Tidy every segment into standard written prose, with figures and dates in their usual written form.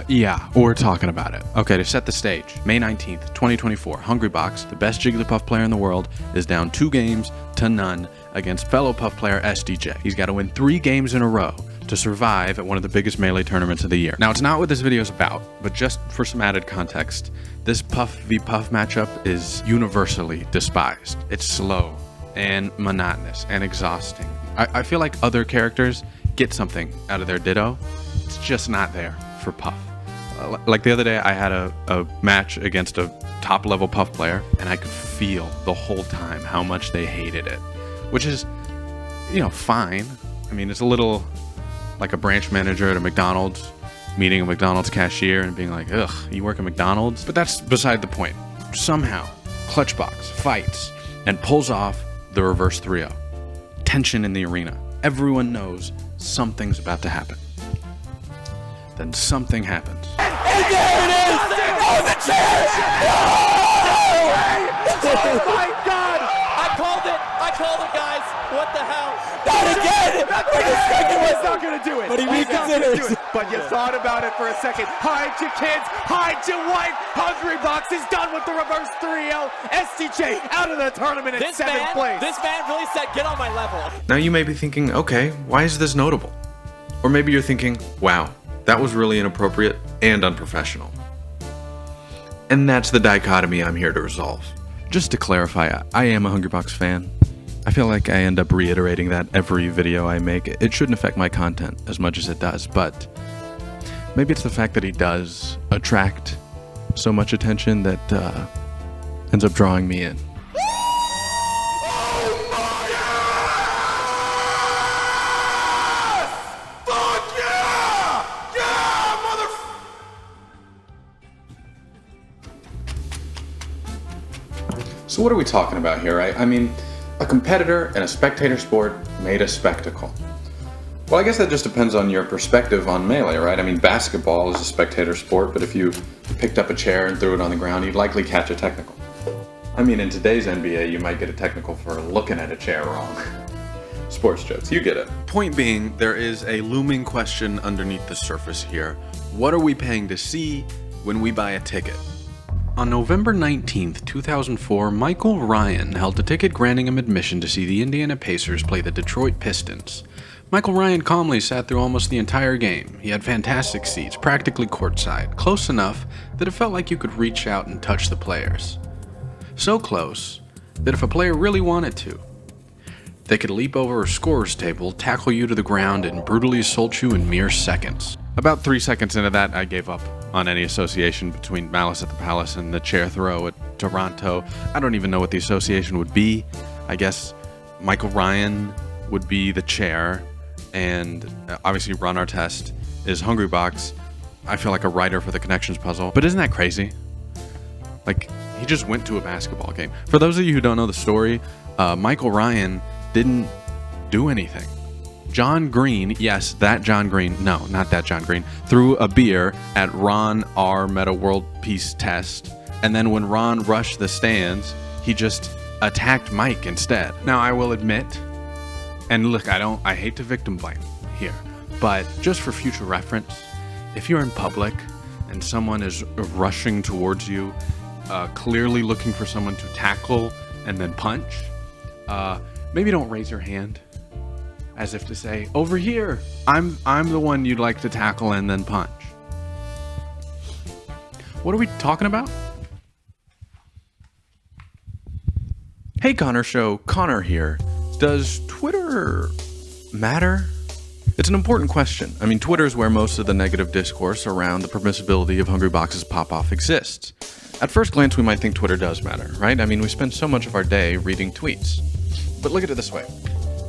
Yeah, we're talking about it. Okay, to set the stage, May 19th, 2024, Hungrybox, the best Jigglypuff player in the world, is down 2 games to none against fellow Puff player SDJ. He's got to win 3 games in a row to survive at one of the biggest Melee tournaments of the year. Now, it's not what this video is about, but just for some added context, this Puff v Puff matchup is universally despised. It's slow and monotonous and exhausting. I feel like other characters get something out of their Ditto. It's just not there for Puff. Like the other day, I had a match against a top level Puff player, and I could feel the whole time how much they hated it, which is, you know, fine. I mean, it's a little like a branch manager at a McDonald's meeting a McDonald's cashier and being like, ugh, you work at McDonald's? But that's beside the point. Somehow, Clutchbox fights and pulls off the reverse 3-0. Tension in the arena. Everyone knows something's about to happen. Then something happens. And there it is! Oh, the chair! No! Oh my God! I called it, guys. What the hell? Not again! For the second one's not gonna do it. But he reconsiders. But you thought about it for a second. Hide your kids, hide your wife. Hungrybox is done with the reverse 3-0. SDJ out of the tournament in 7th place. This man really said, get on my level. Now you may be thinking, okay, why is this notable? Or maybe you're thinking, wow, that was really inappropriate and unprofessional. And that's the dichotomy I'm here to resolve. Just to clarify, I am a Hungrybox fan. I feel like I end up reiterating that every video I make. It shouldn't affect my content as much as it does, but maybe it's the fact that he does attract so much attention that ends up drawing me in. So what are we talking about here, right? I mean, a competitor in a spectator sport made a spectacle. Well, I guess that just depends on your perspective on Melee, right? I mean, basketball is a spectator sport, but if you picked up a chair and threw it on the ground, you'd likely catch a technical. I mean, in today's NBA, you might get a technical for looking at a chair wrong. Sports jokes, you get it. Point being, there is a looming question underneath the surface here. What are we paying to see when we buy a ticket? On November 19th, 2004, Michael Ryan held a ticket granting him admission to see the Indiana Pacers play the Detroit Pistons. Michael Ryan calmly sat through almost the entire game. He had fantastic seats, practically courtside, close enough that it felt like you could reach out and touch the players. So close that if a player really wanted to, they could leap over a scorer's table, tackle you to the ground, and brutally assault you in mere seconds. About 3 seconds into that, I gave up on any association between Malice at the Palace and the chair throw at Toronto. I don't even know what the association would be. I guess Michael Ryan would be the chair, and obviously Ron Artest is Hungrybox. I feel like a writer for the Connections puzzle. But isn't that crazy? Like, he just went to a basketball game. For those of you who don't know the story, Michael Ryan didn't do anything. John Green, yes, that John Green, no, not that John Green, threw a beer at Ron R. Meta World Peace Test, and then when Ron rushed the stands, he just attacked Mike instead. Now, I will admit, and look, I hate to victim blame here, but just for future reference, if you're in public and someone is rushing towards you, clearly looking for someone to tackle and then punch, maybe don't raise your hand. As if to say, over here, I'm the one you'd like to tackle and then punch. What are we talking about? Hey Connor Show, Connor here. Does Twitter matter? It's an important question. I mean, Twitter is where most of the negative discourse around the permissibility of Hungrybox's pop-off exists. At first glance, we might think Twitter does matter, right? I mean, we spend so much of our day reading tweets. But look at it this way.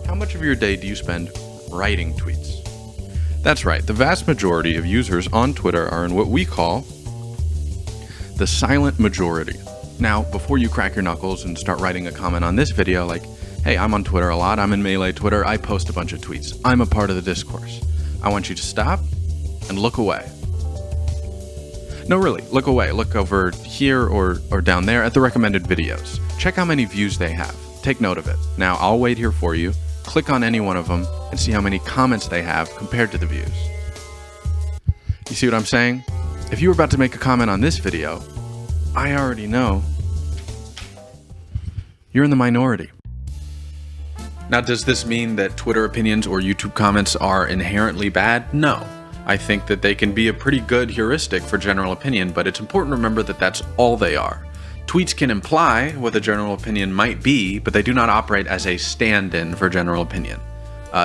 How much of your day do you spend writing tweets? That's right, the vast majority of users on Twitter are in what we call the silent majority. Now, before you crack your knuckles and start writing a comment on this video like, hey, I'm on Twitter a lot, I'm in Melee Twitter, I post a bunch of tweets, I'm a part of the discourse. I want you to stop and look away. No, really, look away. Look over here or down there at the recommended videos. Check how many views they have. Take note of it. Now, I'll wait here for you. Click on any one of them and see how many comments they have compared to the views. You see what I'm saying? if you were about to make a comment on this video, I already know you're in the minority. Now, does this mean that Twitter opinions or YouTube comments are inherently bad? No. I think that they can be a pretty good heuristic for general opinion, but it's important to remember that that's all they are. Tweets can imply what the general opinion might be, but they do not operate as a stand-in for general opinion.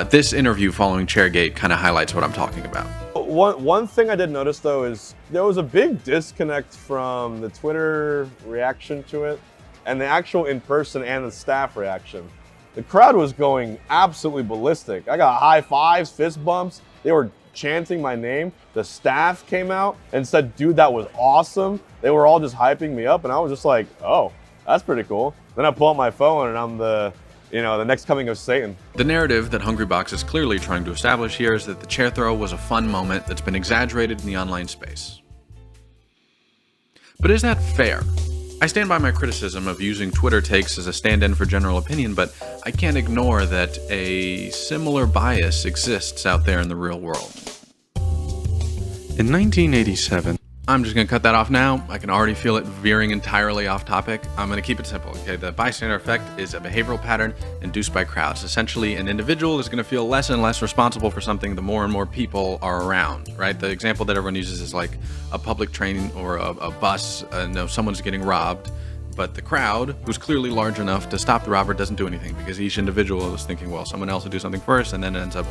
This interview following Chairgate kind of highlights what I'm talking about. One thing I did notice, though, is there was a big disconnect from the Twitter reaction to it and the actual in-person and the staff reaction. The crowd was going absolutely ballistic. I got high fives, fist bumps. They were chanting my name. The staff came out and said, dude, that was awesome. They were all just hyping me up, and I was just like, oh, that's pretty cool. Then I pull out my phone and I'm the next coming of Satan. The narrative that Hungrybox is clearly trying to establish here is that the chair throw was a fun moment that's been exaggerated in the online space. But is that fair? I stand by my criticism of using Twitter takes as a stand-in for general opinion, but I can't ignore that a similar bias exists out there in the real world. In 1987, I'm just going to cut that off now. I can already feel it veering entirely off topic. I'm going to keep it simple, okay? The bystander effect is a behavioral pattern induced by crowds. Essentially, an individual is going to feel less and less responsible for something the more and more people are around, right? The example that everyone uses is like a public train or a bus. Someone's getting robbed, but the crowd, who's clearly large enough to stop the robber, doesn't do anything because each individual is thinking, well, someone else will do something first, and then it ends up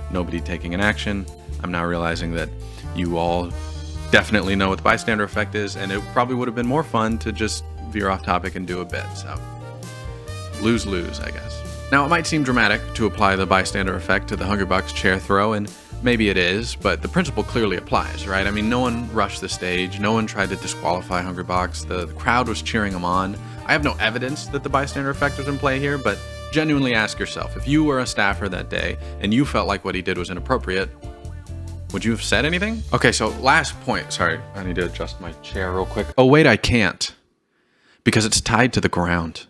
nobody taking an action. I'm now realizing that you all definitely know what the bystander effect is, and it probably would have been more fun to just veer off topic and do a bit, so lose-lose, I guess. Now, it might seem dramatic to apply the bystander effect to the Hungrybox chair throw, and maybe it is, but the principle clearly applies, right? I mean, no one rushed the stage, no one tried to disqualify Hungrybox, the crowd was cheering him on. I have no evidence that the bystander effect was in play here, but genuinely ask yourself, if you were a staffer that day and you felt like what he did was inappropriate, would you have said anything? Okay, so last point. Sorry, I need to adjust my chair real quick. Oh, wait, I can't. Because it's tied to the ground.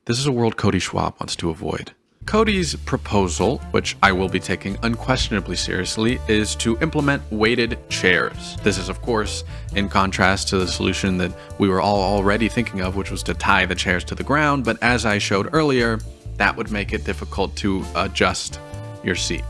This is a world Cody Schwab wants to avoid. Cody's proposal, which I will be taking unquestionably seriously, is to implement weighted chairs. This is, of course, in contrast to the solution that we were all already thinking of, which was to tie the chairs to the ground. But as I showed earlier, that would make it difficult to adjust your seat.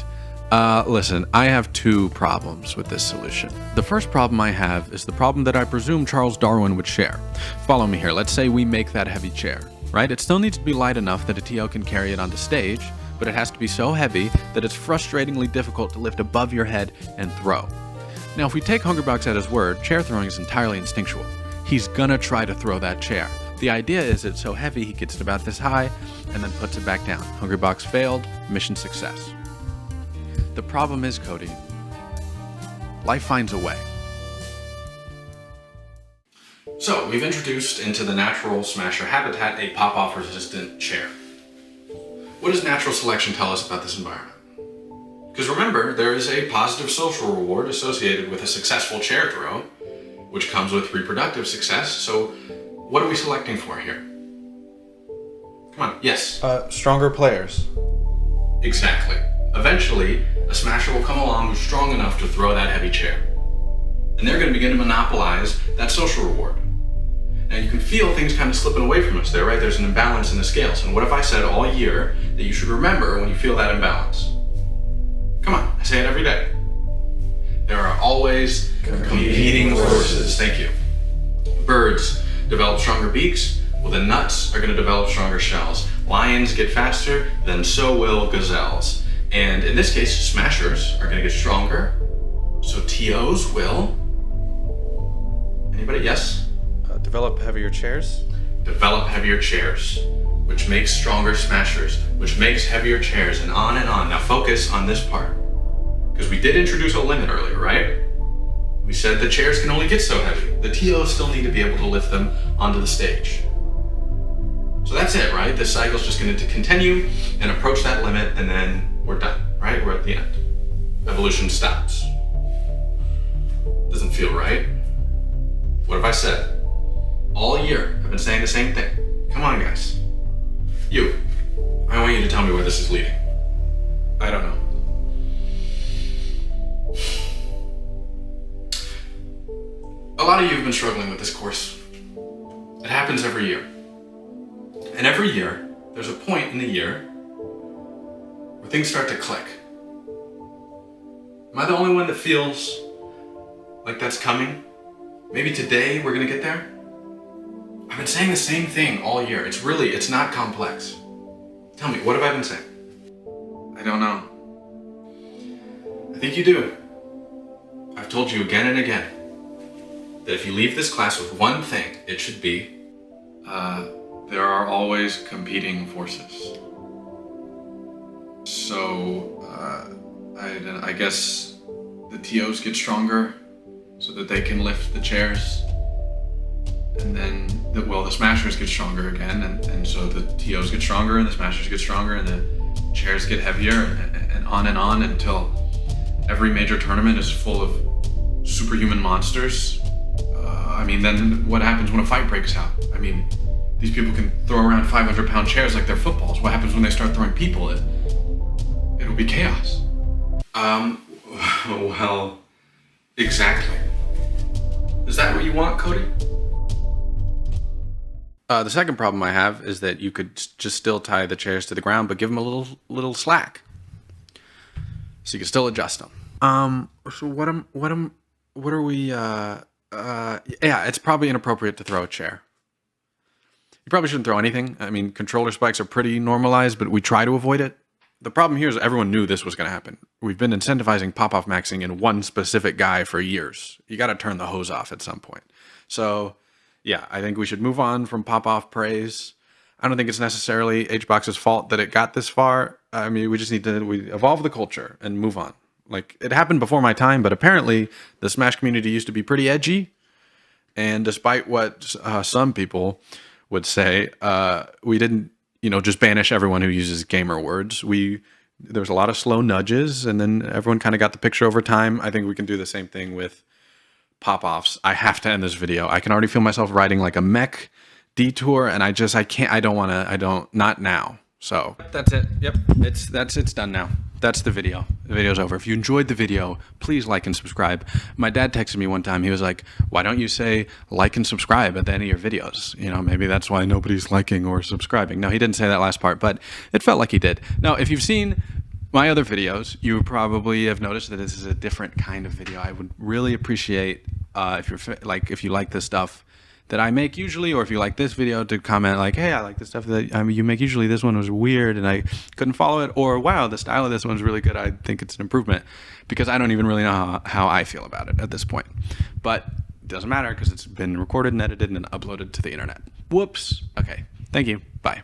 Listen, I have two problems with this solution. The first problem I have is the problem that I presume Charles Darwin would share. Follow me here. Let's say we make that heavy chair, right? It still needs to be light enough that a TO can carry it onto stage, but it has to be so heavy that it's frustratingly difficult to lift above your head and throw. Now, if we take Hungrybox at his word, chair throwing is entirely instinctual. He's gonna try to throw that chair. The idea is it's so heavy he gets it about this high and then puts it back down. Hungrybox failed, mission success. The problem is, Cody, life finds a way. So, we've introduced into the natural smasher habitat a pop-off resistant chair. What does natural selection tell us about this environment? Because remember, there is a positive social reward associated with a successful chair throw, which comes with reproductive success, so what are we selecting for here? Come on, yes? Stronger players. Exactly. Eventually, a smasher will come along who's strong enough to throw that heavy chair. And they're going to begin to monopolize that social reward. Now you can feel things kind of slipping away from us there, right? There's an imbalance in the scales. And what if I said all year that you should remember when you feel that imbalance? Come on, I say it every day. There are always competing forces. Thank you. Birds develop stronger beaks. Well, the nuts are going to develop stronger shells. Lions get faster, then so will gazelles. And in this case, smashers are going to get stronger. So TOs will... Anybody? Yes? Develop heavier chairs. Develop heavier chairs, which makes stronger smashers, which makes heavier chairs, and on and on. Now focus on this part. Because we did introduce a limit earlier, right? We said the chairs can only get so heavy. The TOs still need to be able to lift them onto the stage. So that's it, right? This cycle's just going to continue and approach that limit, and then we're done, right? We're at the end. Evolution stops. Doesn't feel right. What have I said? All year, I've been saying the same thing. Come on, guys. You. I want you to tell me where this is leading. I don't know. A lot of you have been struggling with this course. It happens every year. And every year, there's a point in the year where things start to click. Am I the only one that feels like that's coming? Maybe today we're gonna get there? I've been saying the same thing all year. It's not complex. Tell me, what have I been saying? I don't know. I think you do. I've told you again and again that if you leave this class with one thing, it should be, there are always competing forces. So, I guess the TOs get stronger so that they can lift the chairs. And then, the smashers get stronger again, and so the TOs get stronger, and the smashers get stronger, and the chairs get heavier, and on until every major tournament is full of superhuman monsters. Then what happens when a fight breaks out? These people can throw around 500-pound chairs like they're footballs. What happens when they start throwing people? It'll be chaos. Well, exactly. Is that what you want, Cody? The second problem I have is that you could just still tie the chairs to the ground, but give them a little slack, so you can still adjust them. So what are we? Yeah, it's probably inappropriate to throw a chair. You probably shouldn't throw anything. Controller spikes are pretty normalized, but we try to avoid it. The problem here is everyone knew this was going to happen. We've been incentivizing pop-off maxing in one specific guy for years. You got to turn the hose off at some point. So, yeah, I think we should move on from pop-off praise. I don't think it's necessarily HBox's fault that it got this far. We just need to evolve the culture and move on. It happened before my time, but apparently the Smash community used to be pretty edgy. And despite what some people would say, we didn't, just banish everyone who uses gamer words. There was a lot of slow nudges, and then everyone kind of got the picture over time. I think we can do the same thing with pop-offs. I have to end this video. I can already feel myself riding like a mech detour, and not now. So that's it. Yep, it's done now. That's the video. The video's over. If you enjoyed the video, please like and subscribe. My dad texted me one time. He was like, why don't you say like and subscribe at the end of your videos? Maybe that's why nobody's liking or subscribing. No, he didn't say that last part, but it felt like he did. Now, if you've seen my other videos, you probably have noticed that this is a different kind of video. I would really appreciate if you like this stuff that I make usually, or if you like this video, to comment like, hey, I like the stuff that you make usually. This one was weird and I couldn't follow it, or wow, the style of this one's really good. I think it's an improvement, because I don't even really know how I feel about it at this point. But it doesn't matter, because it's been recorded and edited and uploaded to the internet. Whoops. Okay. Thank you. Bye.